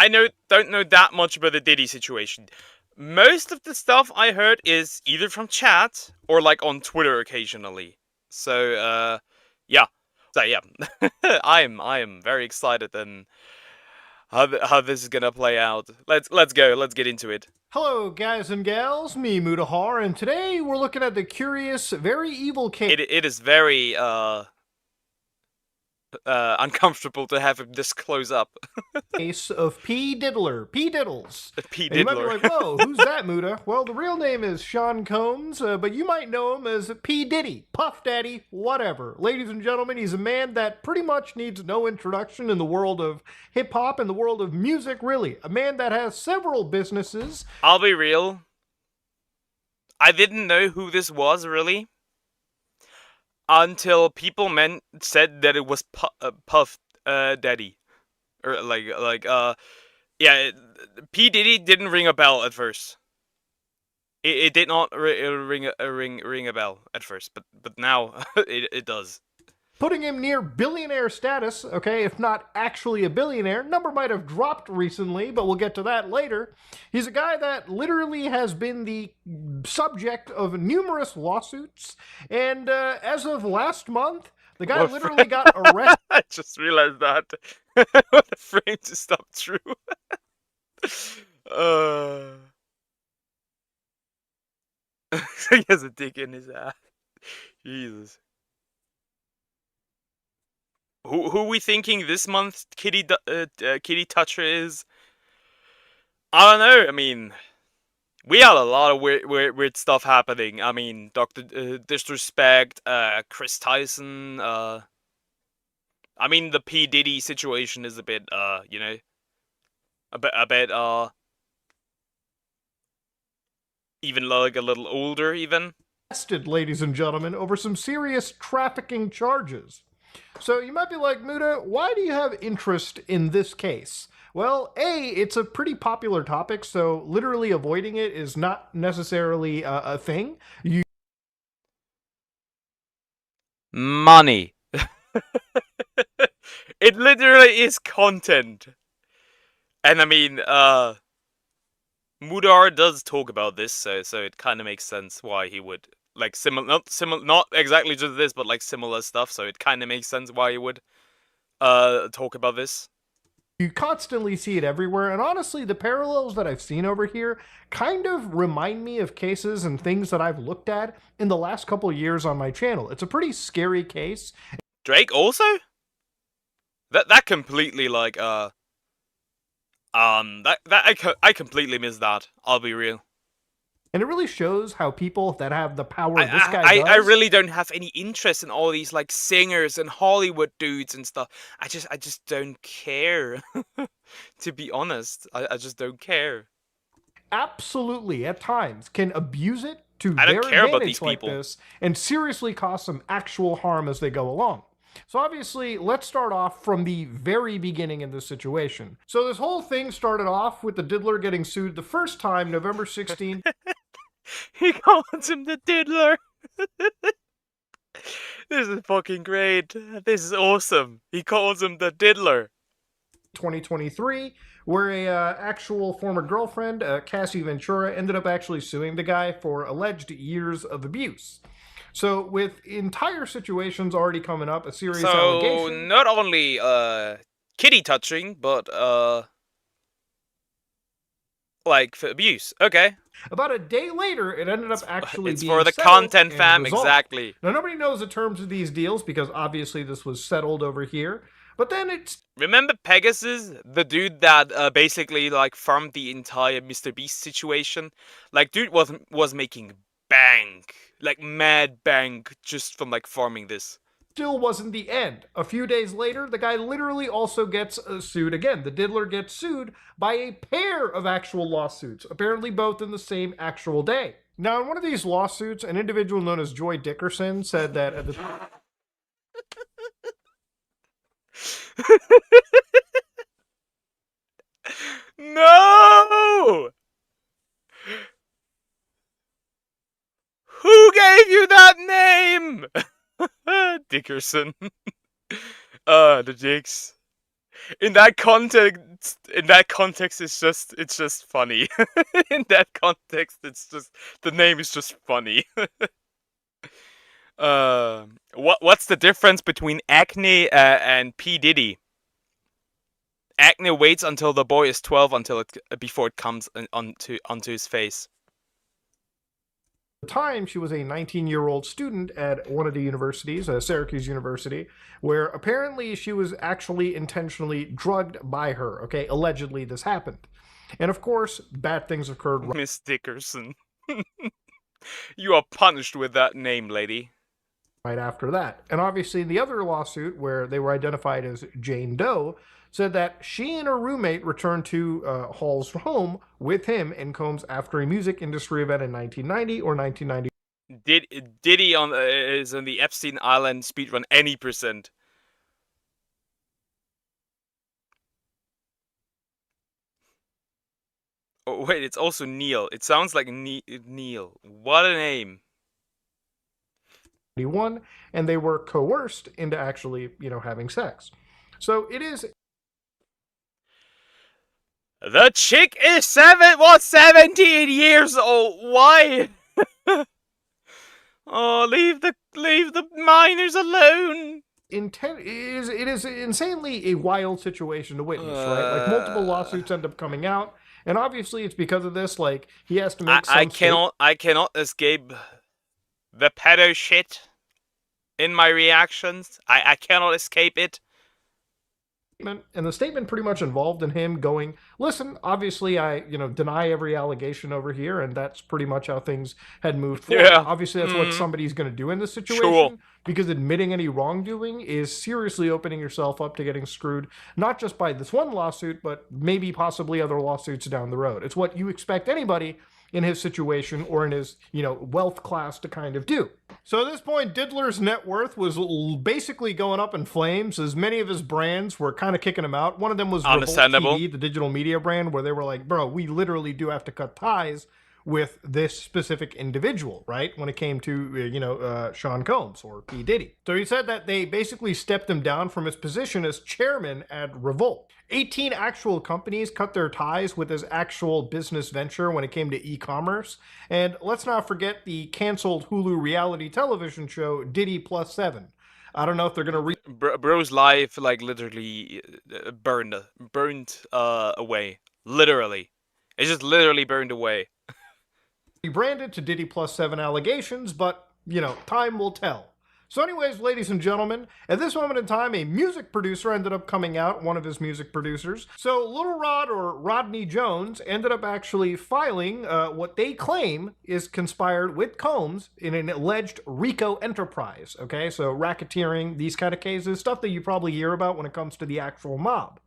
don't know that much about the Diddy situation. Most of the stuff I heard is either from chat or like on Twitter occasionally. So yeah. So yeah, I am very excited and how this is gonna play out. Let's go. Let's get into it. Hello, guys and gals, me Mutahar, and today we're looking at the curious, very evil case It is very uncomfortable to have him this close up. of P. Diddler, P. Diddles. P. And you might be Diddler. like, whoa, who's that, Muta? Well, the real name is Sean Combs, but you might know him as P. Diddy, Puff Daddy, whatever. Ladies and gentlemen, he's a man that pretty much needs no introduction in the world of hip-hop and the world of music, really. A man that has several businesses. I'll be real. I didn't know who this was, really. Until people said that it was Puff Daddy. Or yeah, P. Diddy didn't ring a bell at first. It did not ring a bell at first, but now it does. Putting him near billionaire status, okay, if not actually a billionaire. Number might have dropped recently, but we'll get to that later. He's a guy that literally has been the subject of numerous lawsuits, and as of last month, the guy literally got arrested. I just realized that. What a frame to stop true. He has a dick in his ass. Jesus. Who we thinking this month Kitty Toucher is? I don't know. I mean, we had a lot of weird stuff happening. I mean, Dr. Disrespect, Chris Tyson. I mean, the P Diddy situation is a bit you know, a bit even like a little older even. Arrested, ladies and gentlemen, over some serious trafficking charges. So you might be like, Muta, why do you have interest in this case? Well, A, it's a pretty popular topic, so literally avoiding it is not necessarily a thing. Money. It literally is content. And I mean, Mudar does talk about this, so it kind of makes sense why he would like not exactly just this, but like similar stuff. So it kind of makes sense why he would talk about this. You constantly see it everywhere, and honestly, the parallels that I've seen over here kind of remind me of cases and things that I've looked at in the last couple years on my channel. It's a pretty scary case. Drake also? That completely like I completely missed that. I'll be real. And it really shows how people that have the power this guy does. I really don't have any interest in all these like singers and Hollywood dudes and stuff. I just don't care. To be honest, I just don't care. Absolutely, at times, can abuse it to I their don't care about advantage these like people. this and seriously cause some actual harm as they go along. So obviously, let's start off from the very beginning in this situation. So this whole thing started off with the Diddler getting sued the first time, November 16th. He calls him the Diddler. This is fucking great. This is awesome. He calls him the Diddler. 2023, where a actual former girlfriend, Cassie Ventura, ended up actually suing the guy for alleged years of abuse. So with entire situations already coming up, a serious allegation. So not only kitty touching, but like for abuse. Okay. About a day later, it ended up actually it's being for the settled content and fam, resolved. exactly. Now nobody knows the terms of these deals because obviously this was settled over here. But then it's... Remember Pegasus, the dude that basically like farmed the entire Mr. Beast situation? Like, dude was making bank, like mad bank, just from like farming this. Still wasn't the end. A few days later, the guy literally also gets sued again. The Diddler gets sued by a pair of actual lawsuits, apparently both in the same actual day. Now, in one of these lawsuits, an individual known as Joy Dickerson said that at the No! Who gave you that name? Dickerson. The Dicks. in that context, it's just funny. In that context, it's just the name is just funny. What's the difference between Acne and P Diddy? Acne waits until the boy is 12 before it comes onto his face. At the time, she was a 19-year-old student at one of the universities, Syracuse University, where apparently she was actually intentionally drugged by her. Okay, allegedly this happened. And of course, bad things occurred Miss Dickerson. You are punished with that name, lady. right after that. And obviously, the other lawsuit, where they were identified as Jane Doe, said that she and her roommate returned to Hall's home with him and Combs after a music industry event in 1990 or 1990. Diddy is on the Epstein Island speedrun any percent. Oh wait, it's also Neil. It sounds like Neil. What a name. And they were coerced into actually, having sex. So it is. The chick is 17 years old. Why? Oh, leave the minors alone. It is insanely a wild situation to witness, right? Like multiple lawsuits end up coming out, and obviously it's because of this. Like he has to make I cannot escape the pedo shit in my reactions. I cannot escape it. And the statement pretty much involved in him going, listen, obviously I deny every allegation over here, and that's pretty much how things had moved forward. Yeah. Obviously that's what somebody's going to do in this situation, Sure. because admitting any wrongdoing is seriously opening yourself up to getting screwed, not just by this one lawsuit, but maybe possibly other lawsuits down the road. It's what you expect anybody in his situation or in his, wealth class to kind of do. So at this point, Diddler's net worth was basically going up in flames as many of his brands were kind of kicking him out. One of them was Revolt TV, the digital media brand, where they were like, bro, we literally do have to cut ties with this specific individual, right? When it came to, Sean Combs or P. Diddy. So he said that they basically stepped him down from his position as chairman at Revolt. 18 actual companies cut their ties with his actual business venture when it came to e-commerce. And let's not forget the canceled Hulu reality television show, Diddy Plus 7. I don't know if they're going to bro's life, like, literally burned away. Literally. It's just literally burned away. Rebranded to Diddy Plus 7 allegations, but, time will tell. So anyways, ladies and gentlemen, at this moment in time, a music producer ended up coming out, one of his music producers. So Little Rod, or Rodney Jones, ended up actually filing what they claim is conspired with Combs in an alleged Rico enterprise, okay? So racketeering, these kind of cases, stuff that you probably hear about when it comes to the actual mob.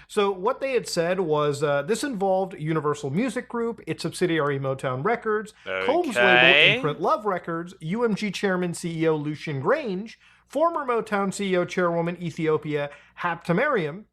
So what they had said was this involved Universal Music Group, its subsidiary Motown Records, Combs' label Imprint Love Records, UMG chairman CEO Lucian Grange, former Motown CEO chairwoman Ethiopia Haptamariam,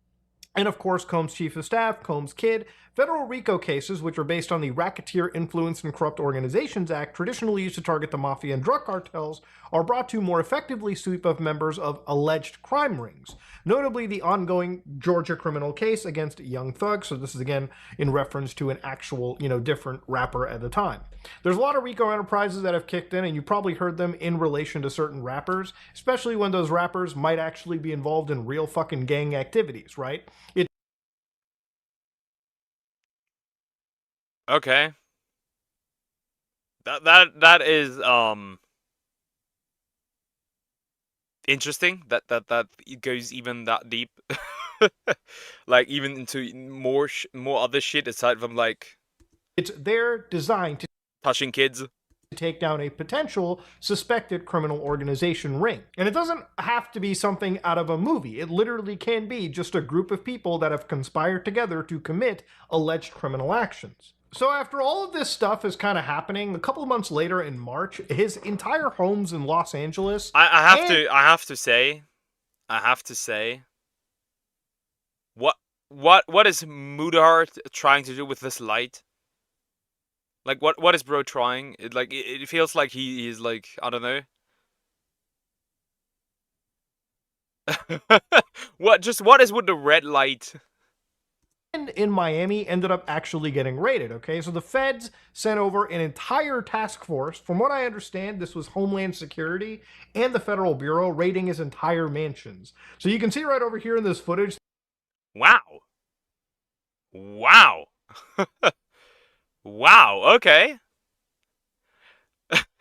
and of course Combs' chief of staff, Combs' kid. Federal RICO cases, which are based on the Racketeer Influence and Corrupt Organizations Act, traditionally used to target the mafia and drug cartels, are brought to more effectively sweep of members of alleged crime rings. Notably, the ongoing Georgia criminal case against Young Thug. So this is again in reference to an actual, different rapper at the time. There's a lot of RICO enterprises that have kicked in, and you probably heard them in relation to certain rappers, especially when those rappers might actually be involved in real fucking gang activities, right? Okay. That is interesting that it goes even that deep. Like even into more other shit aside from, like, it's their design to touching kids, take down a potential suspected criminal organization ring. And it doesn't have to be something out of a movie. It literally can be just a group of people that have conspired together to commit alleged criminal actions. So after all of this stuff is kind of happening, a couple of months later in March, his entire homes in Los Angeles. I have to say, what is Mudahar trying to do with this light? Like, what is bro trying? It feels like he's like, I don't know. What is with the red light? in Miami ended up actually getting raided, okay? So the feds sent over an entire task force. From what I understand, this was Homeland Security and the Federal Bureau raiding his entire mansions. So you can see right over here in this footage. Wow. Wow. Wow, okay.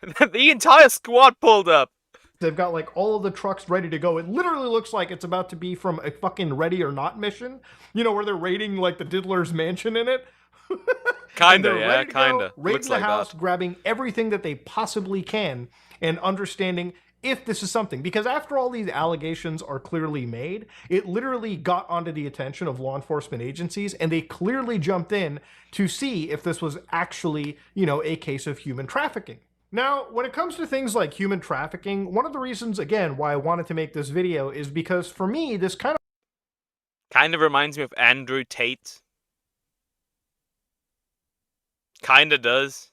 The entire squad pulled up. They've got like all of the trucks ready to go. It literally looks like it's about to be from a fucking Ready or Not mission, you know, where they're raiding like the Diddler's mansion in it. Kinda, yeah, kinda. Raiding Looks the like house, that. grabbing everything that they possibly can, and understanding if this is something. Because after all these allegations are clearly made, it literally got onto the attention of law enforcement agencies, and they clearly jumped in to see if this was actually, you know, a case of human trafficking. Now, when it comes to things like human trafficking, one of the reasons, again, why I wanted to make this video is because for me, this Kind of reminds me of Andrew Tate. Kinda does.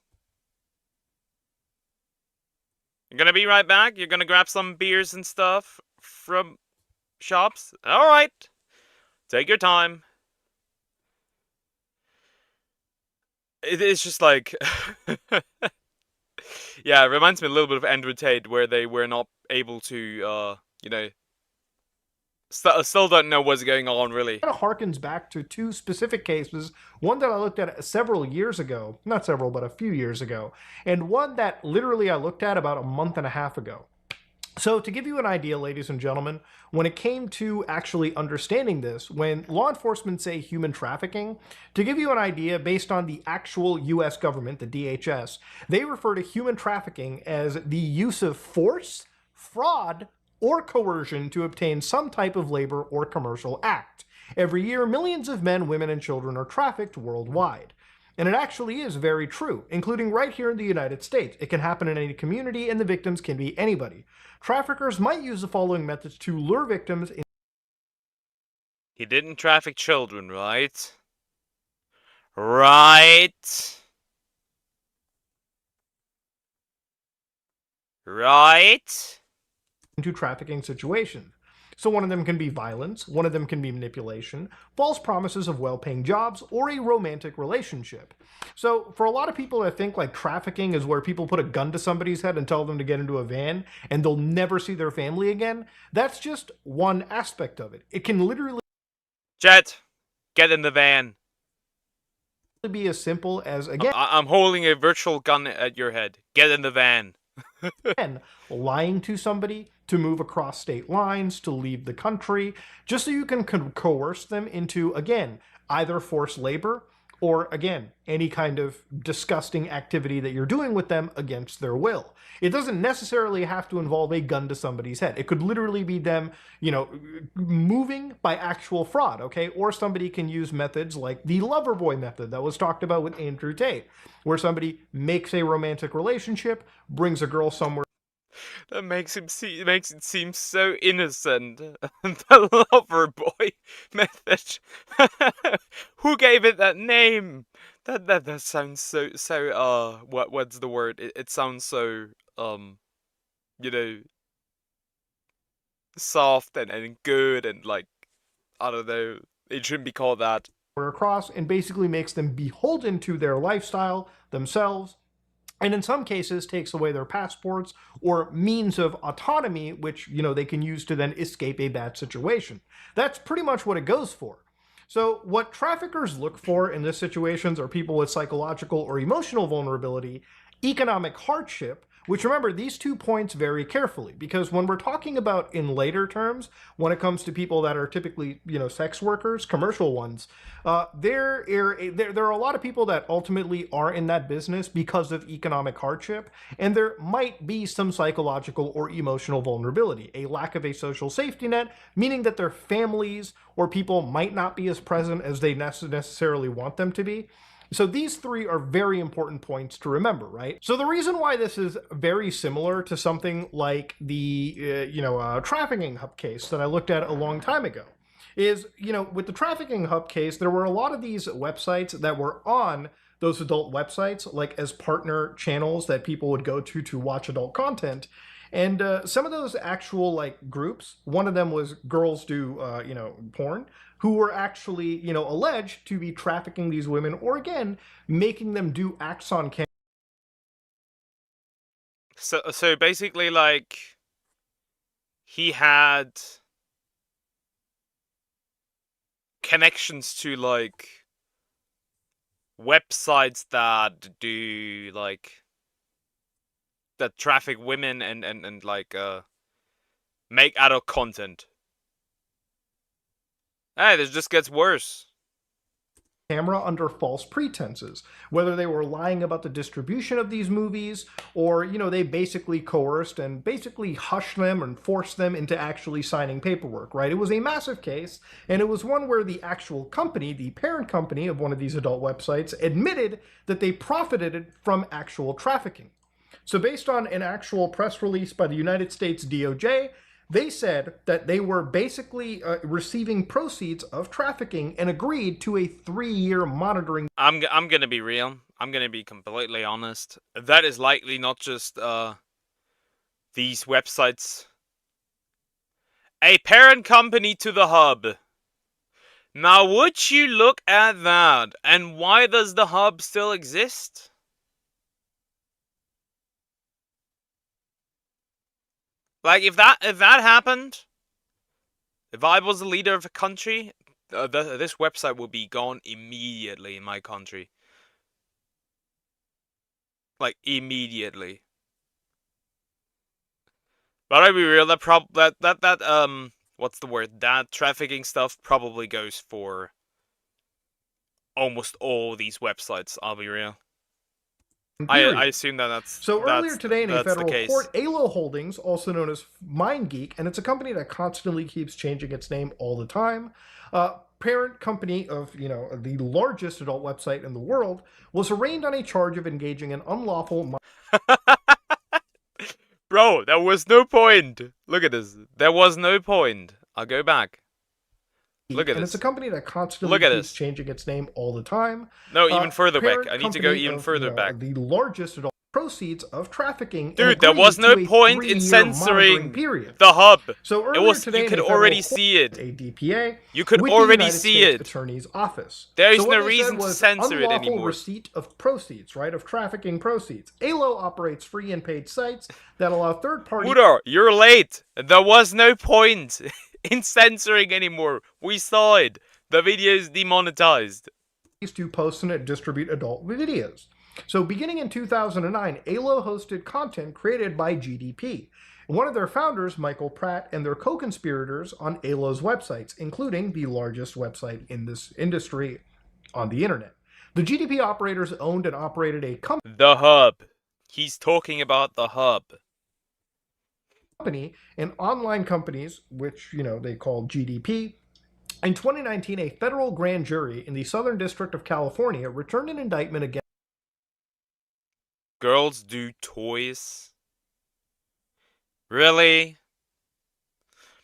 You're gonna be right back? You're gonna grab some beers and stuff from shops? Alright. Take your time. It's just like... yeah, it reminds me a little bit of Andrew Tate, where they were not able to, you know... Still don't know what's going on, really. kind of harkens back to two specific cases. One that I looked at several years ago, not several, but a few years ago, and one that literally I looked at about a month and a half ago. So to give you an idea, ladies and gentlemen, when it came to actually understanding this, when law enforcement say human trafficking, to give you an idea based on the actual US government, the DHS, they refer to human trafficking as the use of force, fraud, or coercion to obtain some type of labor or commercial act. Every year, millions of men, women, and children are trafficked worldwide. And it actually is very true, including right here in the United States. It can happen in any community, and the victims can be anybody. Traffickers might use the following methods to lure victims. He didn't traffic children, right? Right? Right? Into trafficking situations. So one of them can be violence, one of them can be manipulation, false promises of well-paying jobs, or a romantic relationship. So for a lot of people that think like trafficking is where people put a gun to somebody's head and tell them to get into a van and they'll never see their family again, that's just one aspect of it. It can literally Jet, get in the van. be as simple as, again, I'm holding a virtual gun at your head. Get in the van. lying to somebody to move across state lines, to leave the country, just so you can coerce them into, again, either forced labor or, again, any kind of disgusting activity that you're doing with them against their will. It doesn't necessarily have to involve a gun to somebody's head. It could literally be them, you know, moving by actual fraud, okay? Or somebody can use methods like the lover boy method that was talked about with Andrew Tate, where somebody makes a romantic relationship, brings a girl somewhere. That makes it seem so innocent. The lover boy method. Who gave it that name? That sounds so what's the word? It sounds so you know, soft and good and like, I don't know. It shouldn't be called that. Across and basically makes them beholden to their lifestyle themselves, and in some cases takes away their passports or means of autonomy, which, you know, they can use to then escape a bad situation. That's pretty much what it goes for. So what traffickers look for in these situations are people with psychological or emotional vulnerability, economic hardship, which, remember, these 2 points very carefully, because when we're talking about in later terms, when it comes to people that are typically, you know, sex workers, commercial ones, there are a lot of people that ultimately are in that business because of economic hardship, and there might be some psychological or emotional vulnerability, a lack of a social safety net, meaning that their families or people might not be as present as they necessarily want them to be. So these 3 are very important points to remember, right? So the reason why this is very similar to something like the, trafficking hub case that I looked at a long time ago is, you know, with the trafficking hub case, there were a lot of these websites that were on those adult websites, like as partner channels that people would go to watch adult content. And some of those actual like groups, one of them was Girls Do, Porn, who were actually, alleged to be trafficking these women or again, making them do acts on camera. So basically, like, he had connections to, like, websites that do, like, that traffic women and like, make adult content. Hey, this just gets worse. Camera under false pretenses, whether they were lying about the distribution of these movies or, they basically coerced and basically hushed them and forced them into actually signing paperwork, right? It was a massive case, and it was one where the actual company, the parent company of one of these adult websites, admitted that they profited from actual trafficking. So based on an actual press release by the United States DOJ, they said that they were basically receiving proceeds of trafficking and agreed to a 3-year monitoring. I'm gonna be real. I'm gonna be completely honest. That is likely not just these websites. A parent company to the hub. Now, would you look at that? And why does the hub still exist? Like, if that happened, if I was the leader of a country, this website would be gone immediately in my country. Like, immediately. But I'll be real, what's the word? That trafficking stuff probably goes for almost all these websites, I'll be real. I assume that's So earlier today in a federal case. court, ALO Holdings, also known as MindGeek, and it's a company that constantly keeps changing its name all the time, parent company of, the largest adult website in the world, was arraigned on a charge of engaging in unlawful. Bro, there was no point. Look at this. There was no point. I'll go back. Look at and this. It's a company that constantly keeps changing its name all the time. No, even further back. I need to go even further back. The largest adult proceeds of trafficking. Dude, there was no point in censoring the hub. So it was today you could already see it. A DPA. You could already see it. Attorney's office. There is no reason to censor it anymore. Receipt of proceeds, right? Of trafficking proceeds. ALO operates free and paid sites that allow third parties. Udo, you're late. There was no point in censoring anymore. We saw it. The video is demonetized. To post and distribute adult videos. So beginning in 2009, ALO hosted content created by GDP, one of their founders, Michael Pratt, and their co-conspirators on ALO's websites, including the largest website in this industry on the internet. The GDP operators owned and operated a company. The hub. He's talking about the hub. Company and online companies, which, they call GDP. In 2019, a federal grand jury in the Southern District of California returned an indictment against Girls Do Toys. Really?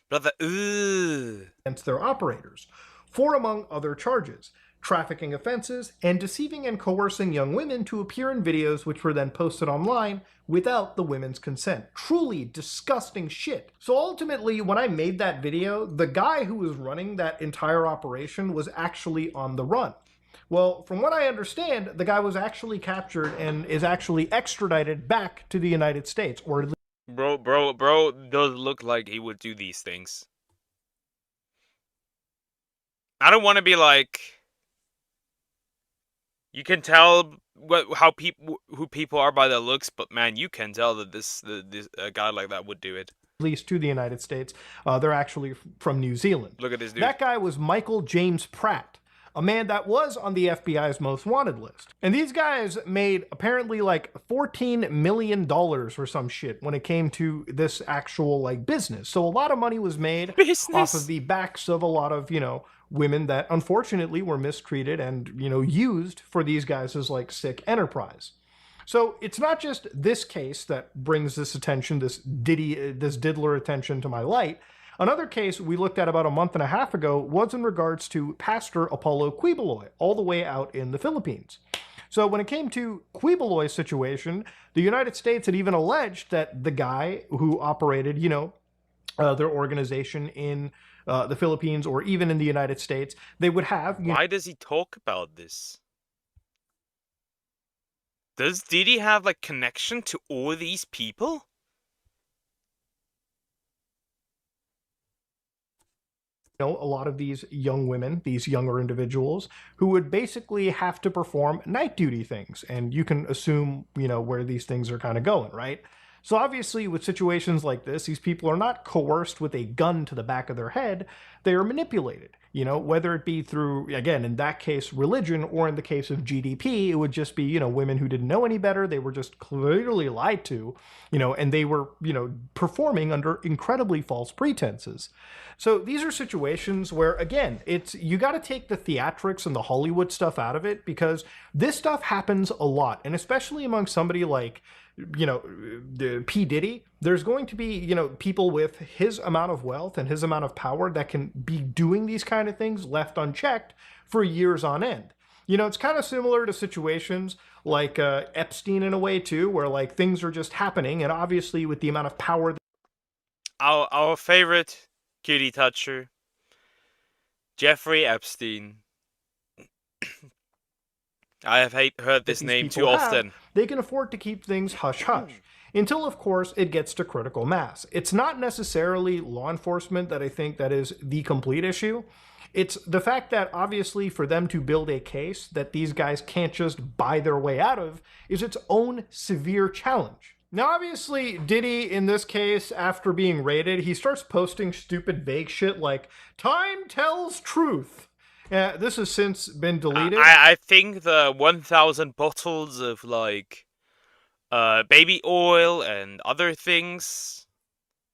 Brother, against their operators for, among other charges, trafficking offenses and deceiving and coercing young women to appear in videos which were then posted online without the women's consent. Truly disgusting shit. So ultimately, when I made that video, the guy who was running that entire operation was actually on the run. Well, from what I understand, the guy was actually captured and is actually extradited back to the United States, or at least. Bro does look like he would do these things. I don't want to be like, you can tell who people are by their looks, but man, you can tell that this a guy like that would do it. At least to the United States. They're actually from New Zealand. Look at this dude. That guy was Michael James Pratt, a man that was on the FBI's most wanted list. And these guys made apparently like $14 million or some shit when it came to this actual like business. So a lot of money was made off of the backs of a lot of, women that unfortunately were mistreated and, used for these guys as like sick enterprise. So it's not just this case that brings this attention, this diddler attention to my light. Another case we looked at about a month and a half ago was in regards to Pastor Apollo Quiboloy, all the way out in the Philippines. So when it came to Quibaloy's situation, the United States had even alleged that the guy who operated, their organization in the Philippines or even in the United States, they would have, Why does he talk about this? Does Diddy have like connection to all these people? a lot of these young women, these younger individuals, who would basically have to perform night duty things. And you can assume, where these things are kind of going, right? So obviously, with situations like this, these people are not coerced with a gun to the back of their head. They are manipulated, whether it be through, again, in that case, religion, or in the case of GDP, it would just be, women who didn't know any better. They were just clearly lied to, and they were, performing under incredibly false pretenses. So these are situations where, again, you got to take the theatrics and the Hollywood stuff out of it, because this stuff happens a lot, and especially among somebody like, the P. Diddy. There's going to be, people with his amount of wealth and his amount of power that can be doing these kind of things left unchecked for years on end. It's kind of similar to situations like Epstein in a way too, where like things are just happening, and obviously with the amount of power. Our favorite cutie toucher, Jeffrey Epstein. I have heard this These name too people have, often. they can afford to keep things hush hush. Until, of course, it gets to critical mass. It's not necessarily law enforcement that I think that is the complete issue. It's the fact that obviously for them to build a case that these guys can't just buy their way out of is its own severe challenge. Now, obviously, Diddy, in this case, after being raided, he starts posting stupid, vague shit like, "Time tells truth." This has since been deleted. I think the 1,000 bottles of like baby oil and other things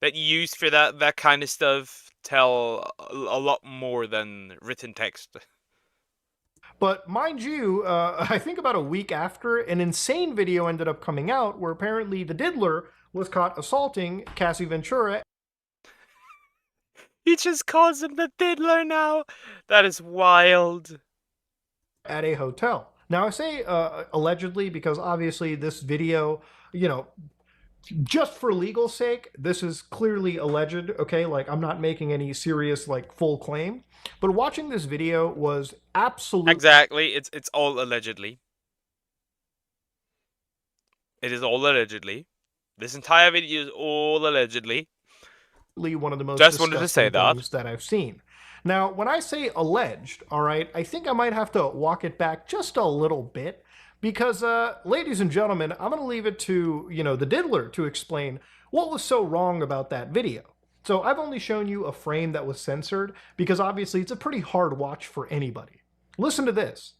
that you use for that kind of stuff tell a lot more than written text. But mind you, I think about a week after, an insane video ended up coming out where apparently the diddler was caught assaulting Cassie Ventura. He just calls him the diddler now. That is wild. At a hotel. Now, I say allegedly because obviously this video, just for legal sake, this is clearly alleged, okay? Like, I'm not making any serious, like, full claim. But watching this video was absolutely... Exactly. It's all allegedly. It is all allegedly. This entire video is all allegedly. One of the most Just wanted to say disgusting that. things that I've seen. Now, when I say alleged, all right, I think I might have to walk it back just a little bit because, ladies and gentlemen, I'm going to leave it to, the diddler to explain what was so wrong about that video. So I've only shown you a frame that was censored because obviously it's a pretty hard watch for anybody. Listen to this.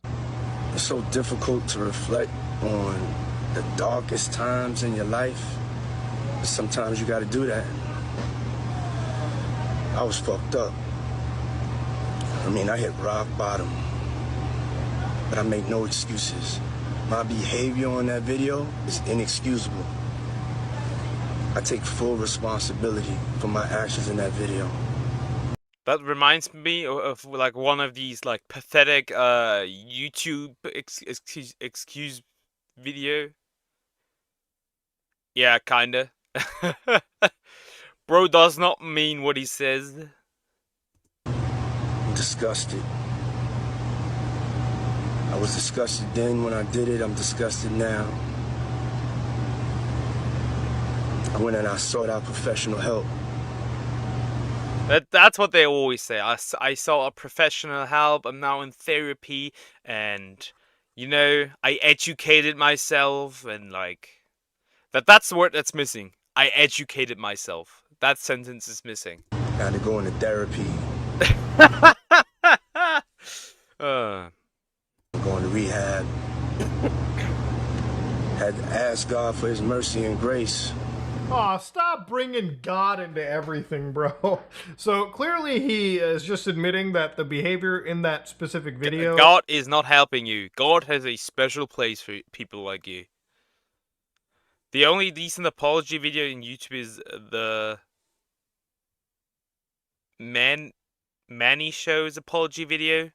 It's so difficult to reflect on the darkest times in your life, but sometimes you got to do that. I was fucked up. I mean, I hit rock bottom, but I make no excuses. My behavior on that video is inexcusable. I take full responsibility for my actions in that video. That reminds me of like one of these like pathetic YouTube excuse video. Yeah, kinda. Bro does not mean what he says. I'm disgusted. I was disgusted then when I did it. I'm disgusted now. I went and I sought out professional help. That's what they always say. I sought a professional help. I'm now in therapy, and I educated myself, and like that's the word that's missing. I educated myself. That sentence is missing. Had to go into therapy. Going to rehab. Had to ask God for his mercy and grace. Aw, stop bringing God into everything, bro. So clearly he is just admitting that the behavior in that specific video... God is not helping you. God has a special place for people like you. The only decent apology video in YouTube is the Manny Show's apology video.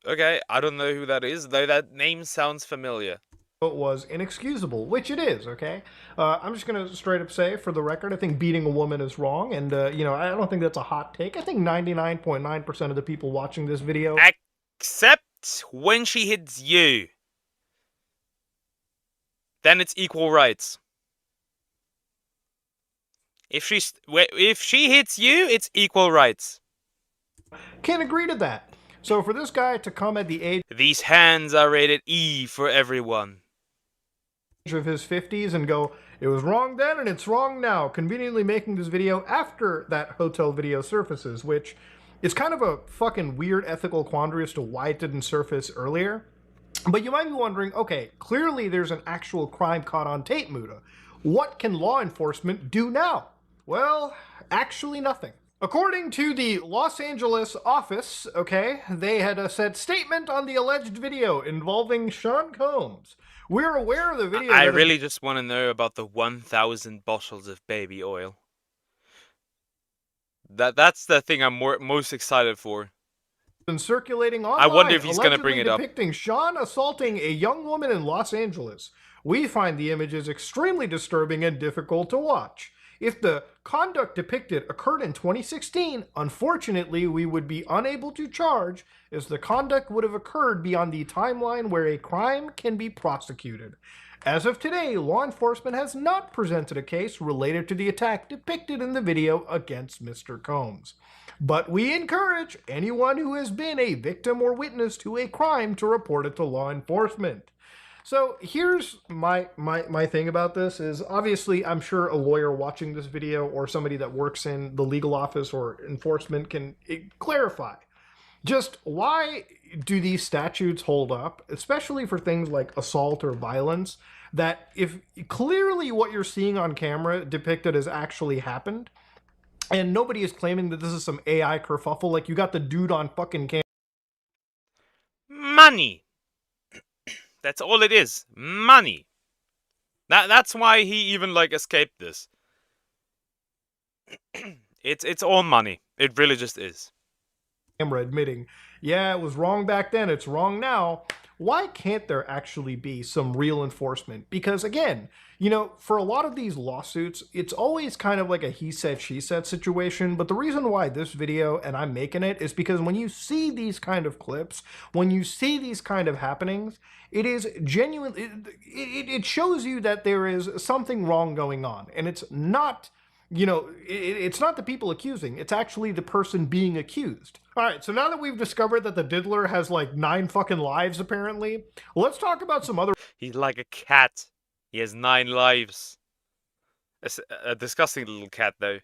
Okay, I don't know who that is, though that name sounds familiar. Was inexcusable, which it is, okay? I'm just going to straight up say, for the record, I think beating a woman is wrong, and, I don't think that's a hot take. I think 99.9% of the people watching this video... Except when she hits you. Then it's equal rights. If she hits you, it's equal rights. Can't agree to that. So for this guy to come at the age These hands are rated E for everyone. of his 50s and go, it was wrong then and it's wrong now, conveniently making this video after that hotel video surfaces, which is kind of a fucking weird ethical quandary as to why it didn't surface earlier. But you might be wondering, okay, clearly there's an actual crime caught on tape, Muda. What can law enforcement do now? Well, actually nothing. According to the Los Angeles office, okay, they had a said statement on the alleged video involving Sean Combs. We're aware of the video. I really just want to know about the 1,000 bottles of baby oil. That's the thing I'm most excited for. Been circulating online. I wonder if he's going to bring it up. Depicting Sean assaulting a young woman in Los Angeles. We find the images extremely disturbing and difficult to watch. If the conduct depicted occurred in 2016, unfortunately, we would be unable to charge, as the conduct would have occurred beyond the timeline where a crime can be prosecuted. As of today, law enforcement has not presented a case related to the attack depicted in the video against Mr. Combs. But we encourage anyone who has been a victim or witness to a crime to report it to law enforcement. So here's my thing about this is, obviously, I'm sure a lawyer watching this video or somebody that works in the legal office or enforcement can clarify. Just why do these statutes hold up, especially for things like assault or violence, that if clearly what you're seeing on camera depicted has actually happened, and nobody is claiming that this is some AI kerfuffle, like you got the dude on fucking camera. Money! That's all it is. Money. That's why he even escaped this. It's all money. It really just is. Camera admitting, yeah, it was wrong back then, it's wrong now. Why can't there actually be some real enforcement? Because again, for a lot of these lawsuits, it's always kind of like a he said, she said situation. But the reason why this video, and I'm making it, is because when you see these kind of clips, when you see these kind of happenings, it is genuine. It shows you that there is something wrong going on. And it's not, it's not the people accusing. It's actually the person being accused. All right, so now that we've discovered that the diddler has 9 fucking lives, apparently, let's talk about some other... He's like a cat. He has 9 lives. A disgusting little cat, though.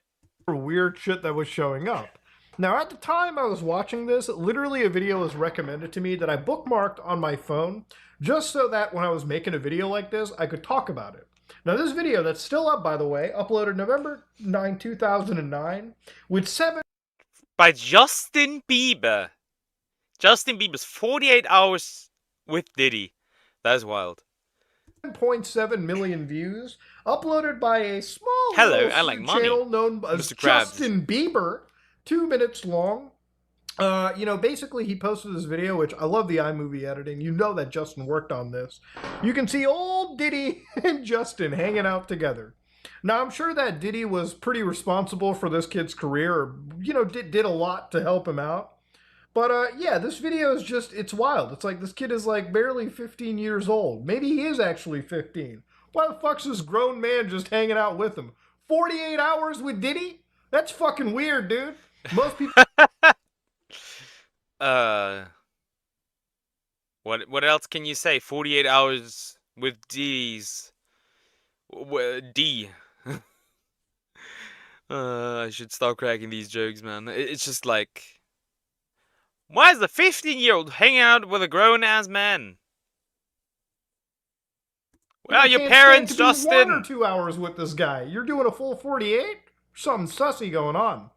Weird shit that was showing up. Now, at the time I was watching this, literally a video was recommended to me that I bookmarked on my phone, just so that when I was making a video like this, I could talk about it. Now, this video, that's still up, by the way, uploaded November 9, 2009, with 7... By Justin Bieber. Justin Bieber's 48 hours with Diddy. That is wild. 7.7 million views, uploaded by a small money. channel known as Mr. Krabs. Justin Bieber, 2 minutes long. Basically he posted this video, which I love the iMovie editing. You know that Justin worked on this. You can see old Diddy and Justin hanging out together. Now, I'm sure that Diddy was pretty responsible for this kid's career, or, did a lot to help him out. But, yeah, this video is just, it's wild. It's like this kid is, barely 15 years old. Maybe he is actually 15. Why the fuck's this grown man just hanging out with him? 48 hours with Diddy? That's fucking weird, dude. Most people... What else can you say? 48 hours with D's... D. I should stop cracking these jokes, man. It's just like... Why is the 15-year-old hanging out with a grown-ass man? Where are your parents, Justin? 1 or 2 hours with this guy. You're doing a full 48? Something sussy going on.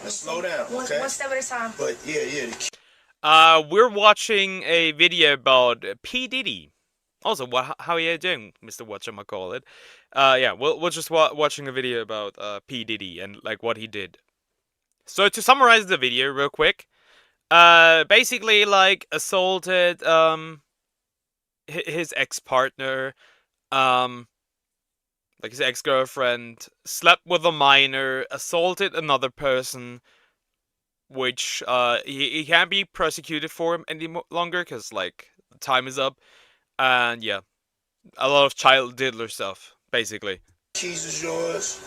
Let's slow down, okay? One step at a time. But yeah. We're watching a video about P. Diddy. Also, how are you doing, Mr. Whatchamacallit? Yeah, we're just watching a video about P. Diddy and what he did. So to summarize the video real quick, Basically like assaulted his ex-partner, um like his ex-girlfriend, slept with a minor, assaulted another person, which he can't be prosecuted for him any longer because like the time is up, and yeah, a lot of child diddler stuff basically. Keys is yours.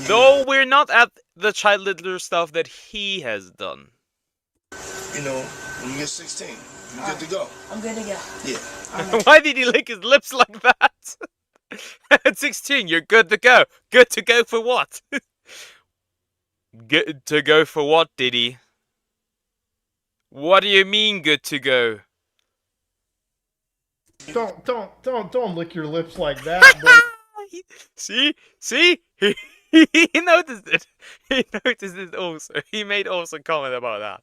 Though we're not at the child diddler stuff that he has done. You know, when you get 16, you good to go. I'm good to go. Yeah. Why did he lick his lips like that? At 16, you're good to go. Good to go for what? Good to go for what, Diddy? What do you mean good to go? Don't lick your lips like that, bro. See? He noticed it. He noticed it also. He made also comment about that.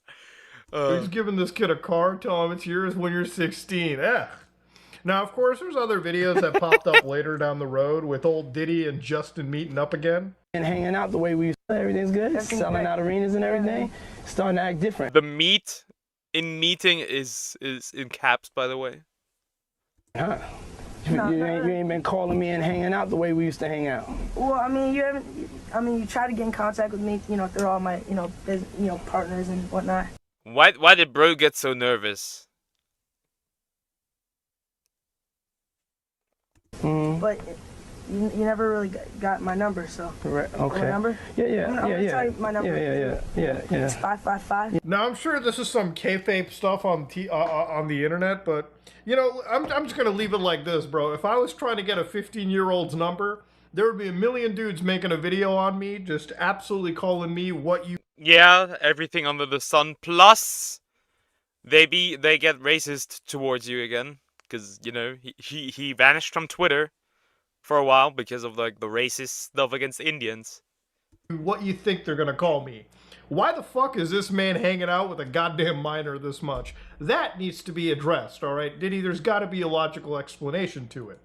He's giving this kid a car, tell him it's yours when you're 16. Now, of course, there's other videos that popped up later down the road with old Diddy and Justin meeting up again. And hanging out the way we used to. Everything's good. Selling out arenas and everything. Starting to act different. The meet in meeting is in caps, by the way. Huh? You ain't been calling me and hanging out the way we used to hang out. Well, I mean, you try to get in contact with me, through all my, partners and whatnot. Why did bro get so nervous? But you never really got my number, so. Right. Okay. My number? Yeah. I'm gonna tell you my number. Yeah. It's 555. Now, I'm sure this is some kayfabe stuff on the internet, but I'm just gonna leave it like this, bro. If I was trying to get a 15-year-old's number, there would be a million dudes making a video on me, just absolutely calling me what you. Yeah, everything under the sun. Plus, they get racist towards you again, because he vanished from Twitter for a while because of like the racist stuff against Indians. What you think they're gonna call me? Why the fuck is this man hanging out with a goddamn minor this much? That needs to be addressed, all right, Diddy. There's got to be a logical explanation to it.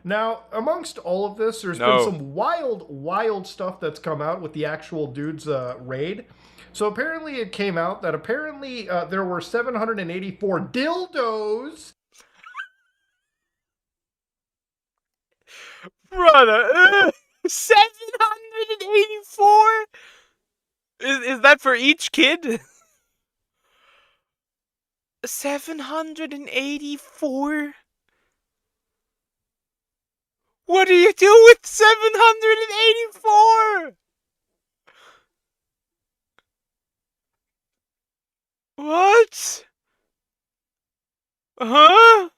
Now, amongst all of this, there's been some wild stuff that's come out with the actual dude's raid. So apparently it came out that there were 784 dildos. Brother, 784? Is that for each kid? 784? What do you do with 784? What? Huh?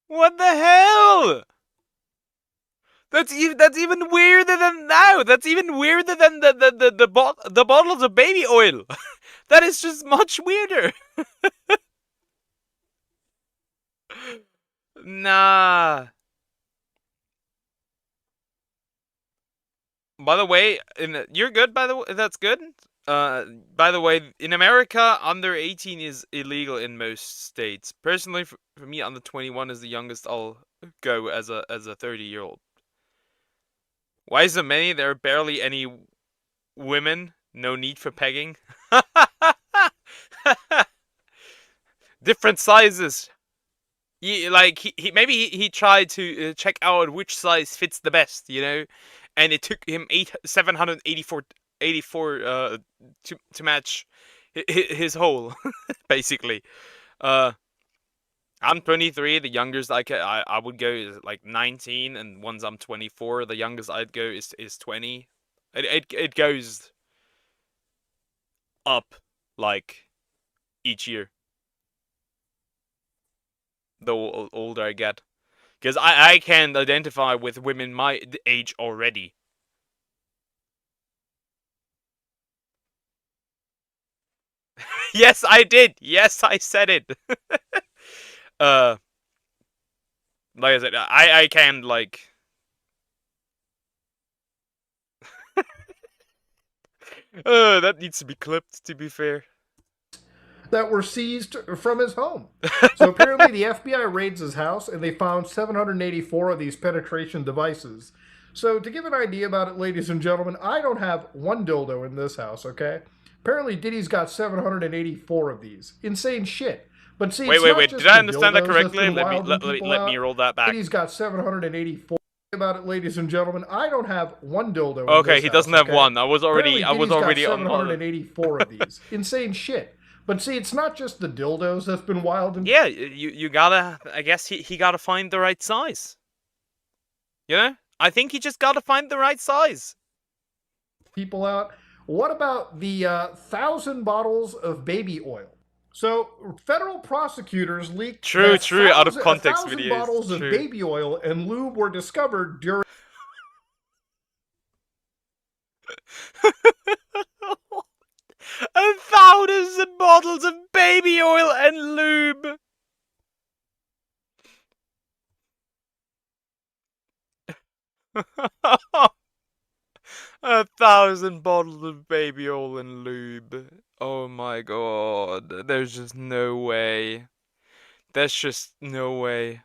What the hell? That's even weirder than now. That's even weirder than the bottles of baby oil. That is just much weirder. Nah. By the way, you're good. By the way, that's good. By the way, in America, under 18 is illegal in most states. Personally, for me, under 21 is the youngest I'll go as a 30-year-old. Why so many? There are barely any women. No need for pegging. Different sizes. Maybe he tried to check out which size fits the best, and it took him 784 to match his hole, basically. I'm 23. The youngest I would go is like 19, and once I'm 24, the youngest I'd go is 20. It goes up like each year. The older I get, because I can identify with women my age already. Yes, I did. Yes, I said it. Like I said, I can like. That needs to be clipped. To be fair. That were seized from his home. So apparently the FBI raids his house and they found 784 of these penetration devices. So to give an idea about it, ladies and gentlemen, I don't have one dildo in this house, okay? Apparently Diddy's got 784 of these. Insane shit. But see, Wait, it's wait, not wait. just Did I the understand that dildos that's correctly? been Let me wilding people let me out. roll that back. Diddy's got 784 about it, ladies and gentlemen. I don't have one dildo in Okay, this he house, doesn't have okay? one. I was Apparently already Diddy's got on. 784 of these. Insane shit. But see, it's not just the dildos that's been wilding. Yeah, you gotta. I guess he gotta find the right size. You know, I think he just gotta find the right size. People out. What about the 1,000 bottles of baby oil? So, federal prosecutors leaked True, that out of context 1,000 videos. bottles of True. baby oil and lube were discovered during 1,000 bottles of baby oil and lube. A 1,000 bottles of baby oil and lube. Oh my god. There's just no way. There's just no way.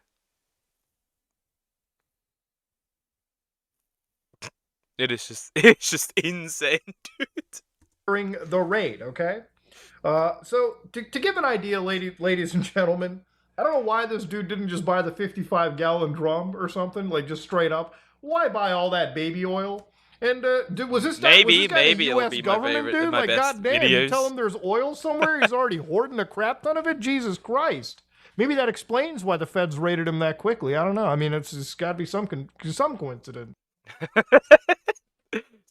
It's just insane, dude. during the raid, okay? So, to give an idea, ladies and gentlemen, I don't know why this dude didn't just buy the 55-gallon drum or something, like just straight up. Why buy all that baby oil? And was this guy, Maybe a it'll US be my government favorite, dude? my Like, best goddamn, you videos. tell him there's oil somewhere, he's already hoarding a crap ton of it? Jesus Christ. Maybe that explains why the feds raided him that quickly. I don't know. I mean, it's got to be some coincidence.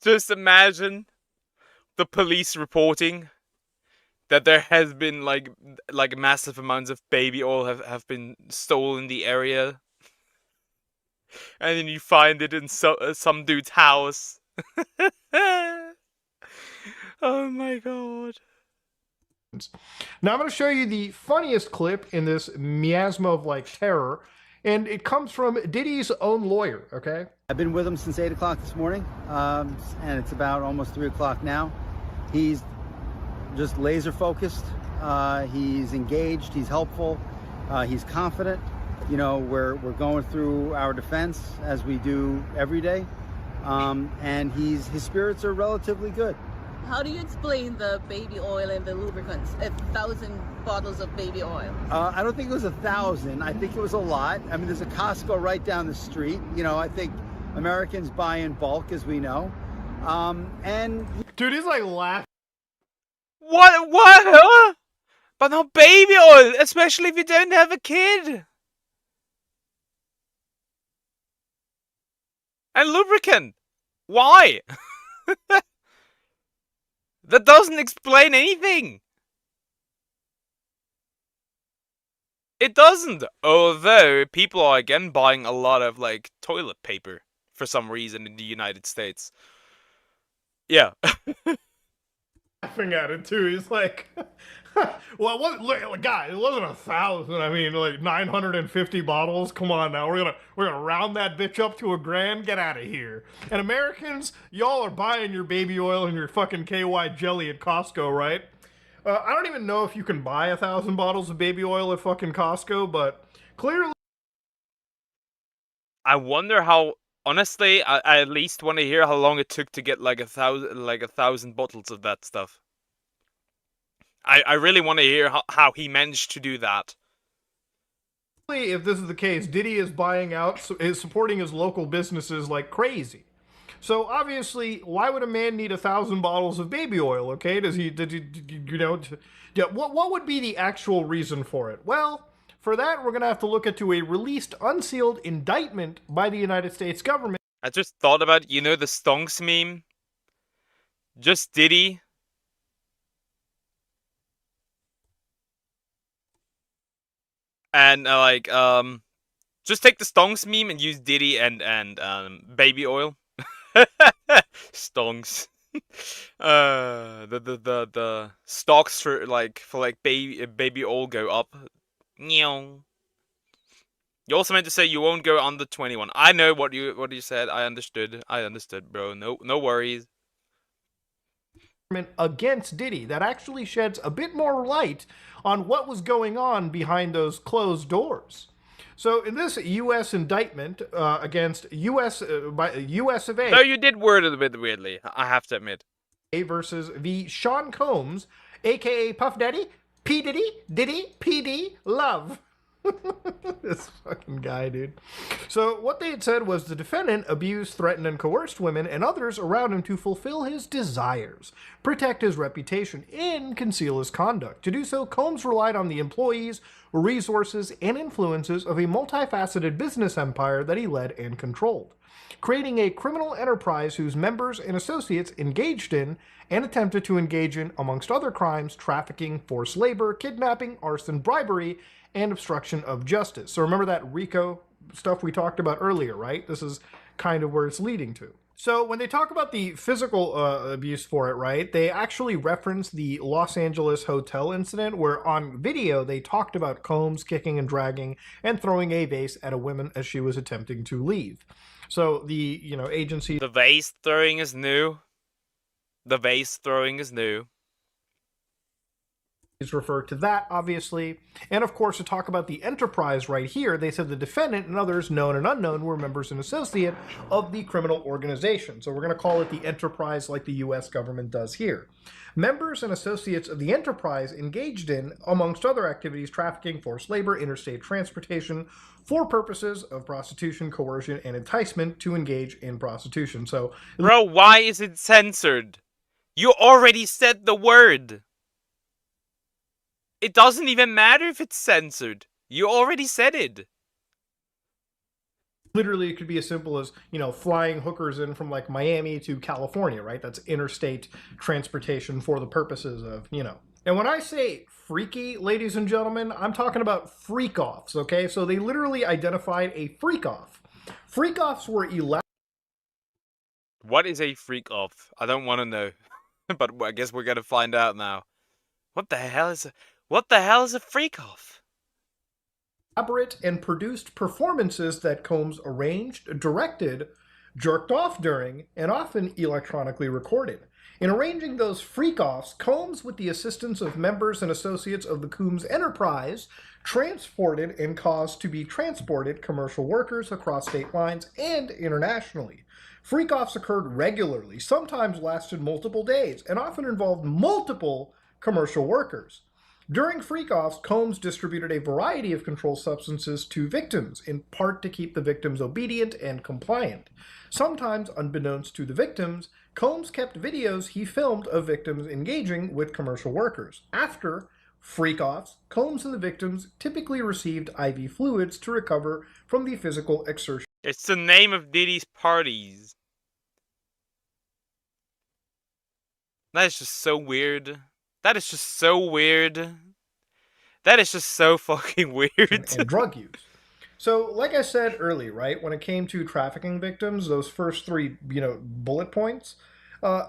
Just imagine the police reporting that there has been like massive amounts of baby oil have been stolen in the area, and then you find it in some dude's house. Oh my god. Now I'm going to show you the funniest clip in this miasma of like terror, and it comes from Diddy's own lawyer, okay? I've been with him since 8 o'clock this morning, and it's about almost 3 o'clock now. He's just laser focused. He's engaged. He's helpful. He's confident. You know, we're going through our defense as we do every day, and his spirits are relatively good. How do you explain the baby oil and the lubricants? 1,000 bottles of baby oil. I don't think it was 1,000. I think it was a lot. I mean, there's a Costco right down the street. You know, I think Americans buy in bulk, as we know. And Dude, he's like laughing. What? Huh? But not baby oil, especially if you don't have a kid. And lubricant. Why? That doesn't explain anything. It doesn't. Although people are again buying a lot of like toilet paper for some reason in the United States. Yeah. Laughing at it too. He's like, well, it wasn't, guys, it wasn't 1,000. I mean, like 950 bottles. Come on now, we're gonna round that bitch up to $1,000. Get out of here. And Americans, y'all are buying your baby oil and your fucking KY jelly at Costco, right? I don't even know if you can buy 1,000 bottles of baby oil at fucking Costco, but clearly. I wonder how. Honestly, I at least want to hear how long it took to get like 1,000 bottles of that stuff. I really want to hear how he managed to do that. If this is the case, Diddy is buying out, is supporting his local businesses like crazy. So obviously, why would a man need 1,000 bottles of baby oil? Okay, did he, you know, what would be the actual reason for it? Well, for that, we're gonna have to look into a released, unsealed indictment by the United States government. I just thought about, you know, the stonks meme. Just Diddy. And just take the stonks meme and use Diddy and baby oil. Stonks. The stocks for baby oil go up. You also meant to say you won't go under 21. I know what you said. I understood, bro. No worries. Against Diddy that actually sheds a bit more light on what was going on behind those closed doors. So in this U.S. indictment against U.S. By U.S. of A. Though you did word it a bit weirdly, I have to admit. Versus the Sean Combs, aka Puff Daddy, P Diddy, Diddy, PD, Love. This fucking guy, dude. So what they had said was the defendant abused, threatened, and coerced women and others around him to fulfill his desires, protect his reputation, and conceal his conduct. To do so, Combs relied on the employees, resources, and influences of a multifaceted business empire that he led and controlled, creating a criminal enterprise whose members and associates engaged in and attempted to engage in, amongst other crimes, trafficking, forced labor, kidnapping, arson, bribery, and obstruction of justice. So remember that Rico stuff we talked about earlier, right? This is kind of where it's leading to. So when they talk about the physical abuse for it, right, they actually reference the Los Angeles hotel incident where on video they talked about Combs kicking and dragging and throwing a vase at a woman as she was attempting to leave. So the, agency... The vase throwing is new. The vase throwing is new. Refer to that, obviously. And of course, to talk about the enterprise right here, they said the defendant and others, known and unknown, were members and associate of the criminal organization. So we're going to call it the enterprise like the U.S. government does here. Members and associates of the enterprise engaged in, amongst other activities, trafficking, forced labor, interstate transportation, for purposes of prostitution, coercion, and enticement to engage in prostitution. So, bro, why is it censored? You already said the word. It doesn't even matter if it's censored. You already said it. Literally, it could be as simple as, flying hookers in from like Miami to California, right? That's interstate transportation for the purposes of, And when I say freaky, ladies and gentlemen, I'm talking about freak-offs, okay? So they literally identified a freak-off. Freak-offs were What is a freak-off? I don't want to know. But I guess we're gonna find out now. What the hell is a freak-off? elaborate and produced performances that Combs arranged, directed, jerked off during, and often electronically recorded. In arranging those freak-offs, Combs, with the assistance of members and associates of the Combs enterprise, transported and caused to be transported commercial workers across state lines and internationally. Freak-offs occurred regularly, sometimes lasted multiple days, and often involved multiple commercial workers. During freak-offs, Combs distributed a variety of controlled substances to victims, in part to keep the victims obedient and compliant. Sometimes, unbeknownst to the victims, Combs kept videos he filmed of victims engaging with commercial workers. After freak-offs, Combs and the victims typically received IV fluids to recover from the physical exertion. It's the name of Diddy's parties. That is just so weird. That is just so weird. That is just so fucking weird. And drug use. So, like I said earlier, right, when it came to trafficking victims, those first three, bullet points,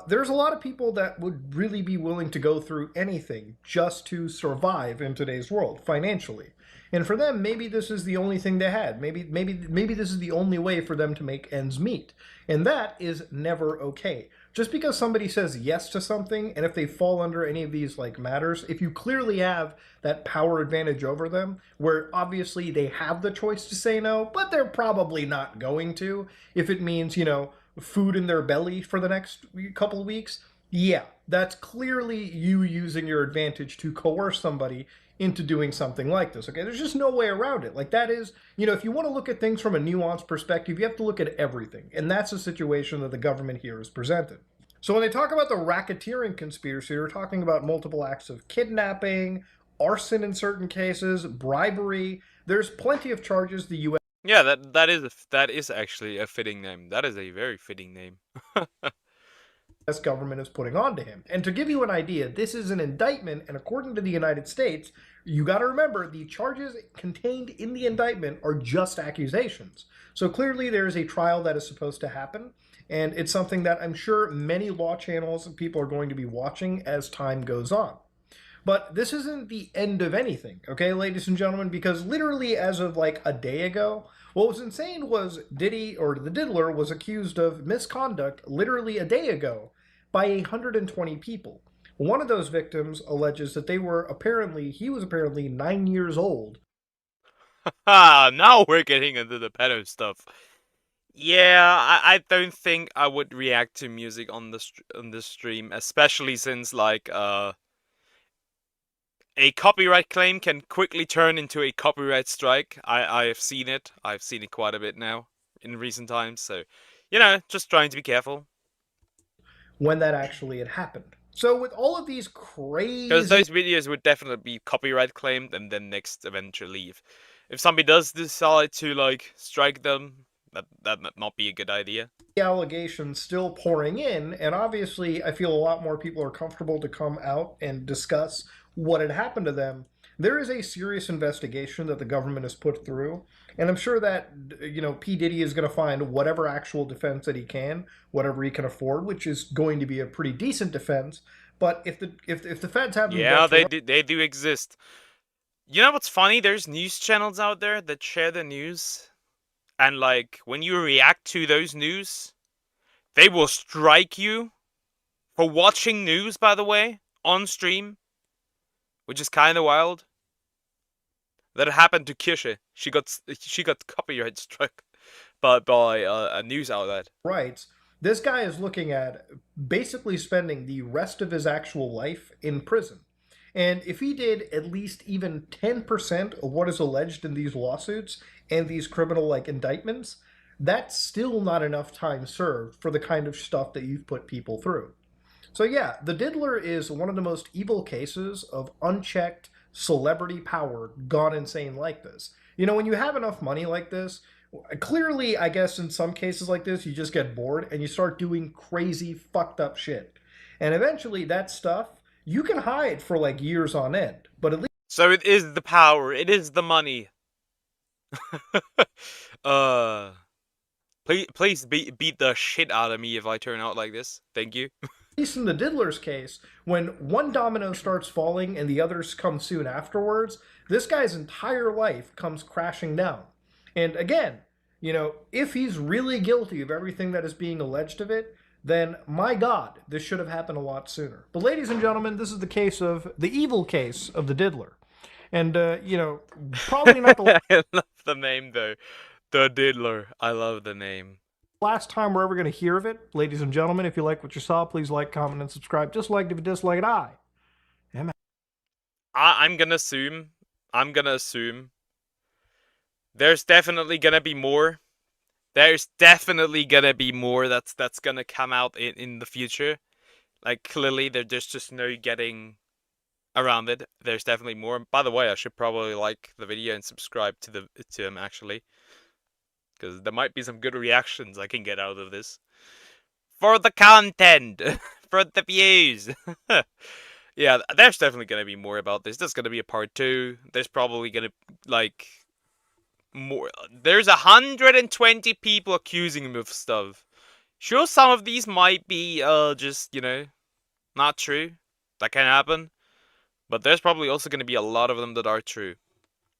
there's a lot of people that would really be willing to go through anything just to survive in today's world, financially. And for them, maybe this is the only thing they had. Maybe this is the only way for them to make ends meet. And that is never okay. Just because somebody says yes to something, and if they fall under any of these matters, if you clearly have that power advantage over them, where obviously they have the choice to say no, but they're probably not going to, if it means, food in their belly for the next couple of weeks, yeah, that's clearly you using your advantage to coerce somebody into doing something like this, okay? There's just no way around it. That is, if you want to look at things from a nuanced perspective, you have to look at everything. And that's the situation that the government here is presented. So when they talk about the racketeering conspiracy, they're talking about multiple acts of kidnapping, arson in certain cases, bribery. There's plenty of charges the U.S. Yeah, that is actually a fitting name. That is a very fitting name. government is putting onto him. And to give you an idea, this is an indictment, and according to the United States, you got to remember the charges contained in the indictment are just accusations. So clearly there is a trial that is supposed to happen, and it's something that I'm sure many law channels and people are going to be watching as time goes on. But this isn't the end of anything, okay, ladies and gentlemen, because literally as of a day ago, what was insane was Diddy, or the Diddler, was accused of misconduct literally a day ago by 120 people. One of those victims alleges that he was apparently 9 years old. Now we're getting into the pedo stuff. Yeah, I don't think I would react to music on this stream, especially since like a copyright claim can quickly turn into a copyright strike. I have seen it. I've seen it quite a bit now in recent times. So, just trying to be careful. When that actually had happened. So with all of these Because crazy those videos would definitely be copyright claimed and then next eventually if somebody does decide to like strike them, that might not be a good idea. allegations still pouring in, and obviously I feel a lot more people are comfortable to come out and discuss what had happened to them. There is a serious investigation that the government has put through, and I'm sure that P Diddy is going to find whatever actual defense that he can, whatever he can afford, which is going to be a pretty decent defense. But if the feds have them, Yeah, they do exist. You know what's funny? There's news channels out there that share the news, and like when you react to those news, they will strike you for watching news. By the way, on stream, which is kind of wild. That happened to Kirsche. She got copyright struck by a news outlet. rights, this guy is looking at basically spending the rest of his actual life in prison. And if he did at least even 10% of what is alleged in these lawsuits and these criminal like indictments, that's still not enough time served for the kind of stuff that you've put people through. So yeah, the Diddler is one of the most evil cases of unchecked celebrity power gone insane like this. When you have enough money like this, clearly, I guess in some cases like this, you just get bored and you start doing crazy, fucked up shit. And eventually, that stuff you can hide for like years on end. But at least. So it is the power. It is the money. Please beat the shit out of me if I turn out like this. Thank you. At least in the Diddler's case, when one domino starts falling and the others come soon afterwards, this guy's entire life comes crashing down. And again, if he's really guilty of everything that is being alleged of it, then my God, this should have happened a lot sooner. But ladies and gentlemen, this is the evil case of the Diddler. And, probably not the I love the name though. The Diddler. I love the name. last time we're ever going to hear of it. Ladies and gentlemen, if you like what you saw, please like, comment, and subscribe. Just like if you dislike it, I'm gonna assume there's definitely gonna be more. There's definitely gonna be more that's gonna come out in the future. Like clearly there's just no getting around it. There's definitely more. By the way, I should probably like the video and subscribe to him actually, because there might be some good reactions I can get out of this for the content, for the views. Yeah, there's definitely gonna be more about this. There's gonna be a part 2. There's probably gonna like more. There's 120 people accusing him of stuff. Sure, some of these might be just not true. That can happen. But there's probably also gonna be a lot of them that are true.